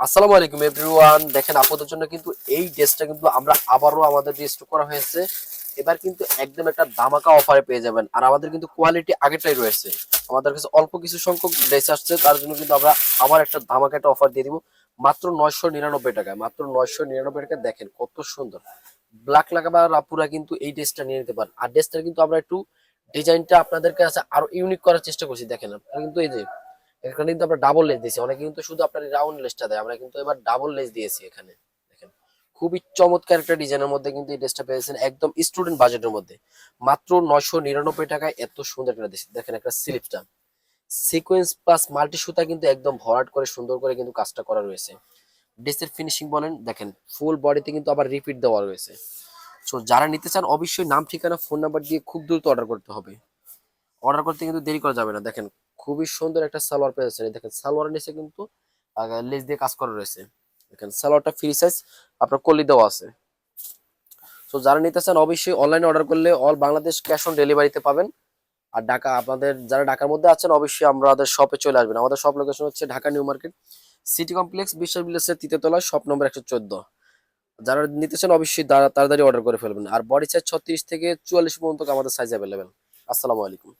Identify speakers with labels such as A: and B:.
A: আসসালামু আলাইকুম এভরিওয়ান। দেখেন আপনাদের জন্য কিন্তু এই ড্রেসটা কিন্তু আমরা আবারও আমাদের যে স্টক করা হয়েছে, এবার কিন্তু একদম একটা ধামাকা অফারে পেয়ে যাবেন। আর আমাদের কিন্তু কোয়ালিটি আগেরটাই রয়েছে, আমাদের কাছে অল্প কিছু সংখ্যক ড্রেস আসছে, তার জন্য কিন্তু আমরা আবার একটা ধামাকা একটা অফার দিয়ে দিব মাত্র 999 টাকায়। মাত্র 999 টাকায় দেখেন কত সুন্দর ব্ল্যাক লাগাবার আপুরা কিন্তু এই ড্রেসটা নিয়ে নিতে পারেন। আর ড্রেসটা কিন্তু আমরা একটু ডিজাইনটা আপনাদের কাছে আরো ইউনিক করার চেষ্টা করছি। দেখেন আপনারা কিন্তু এই যে এখানে কিন্তু আমরা ডাবল লেস দিয়েছি, অনেকে কিন্তু শুধু আপনার রাউন্ড লেসটা দেয়, আমরা কিন্তু এবার ডাবল লেস দিয়েছি এখানে। দেখেন খুবই চমৎকার একটা ডিজাইনের মধ্যে কিন্তু এই ড্রেসটা পেয়েছেন একদম স্টুডেন্ট বাজেটের মধ্যে মাত্র 999 টাকায়। এত সুন্দর একটা ড্রেস দেখেন, একটা স্লিপটা সিকোয়েন্স প্লাস মাল্টি সুতা কিন্তু একদম ভরাট করে সুন্দর করে কিন্তু কাজটা করা রয়েছে। ড্রেসের ফিনিশিং বলেন, দেখেন ফুল বডিতে কিন্তু আবার রিপিট দেওয়া রয়েছে। সো যারা নিতে চান অবশ্যই নাম ঠিকানা ফোন নাম্বার দিয়ে খুব দ্রুত অর্ডার করতে হবে। অর্ডার করতে কিন্তু দেরি করা যাবে না। দেখেন খুবই সুন্দর একটা সালোয়ার পেয়েছেন, এই দেখেন সালোয়ারের নিচে কিন্তু লেস দিয়ে কাজ করা রয়েছে। দেখেন সালোয়ারটা ফ্রি সাইজ, আপনার কলি দেওয়া আছে। তো যারা নিতে চান অবশ্যই অনলাইনে অর্ডার করলে অল বাংলাদেশ ক্যাশ অন ডেলিভারিতে পাবেন। আর ঢাকা, আপনাদের যারা ঢাকার মধ্যে আছেন অবশ্যই আমাদের শপে চলে আসবেন। আমাদের শপ লোকেশন হচ্ছে Dhaka new market city complex বিশ্বাস বিল্ডার্সের 3য় তলা, শপ নম্বর 114। যারা নিতে চান অবশ্যই তাড়াতাড়ি অর্ডার করে ফেলবেন। আর বডি সাইজ 36 থেকে 44 পর্যন্ত আমাদের সাইজ অ্যাভেলেবেল। আসসালামু আলাইকুম।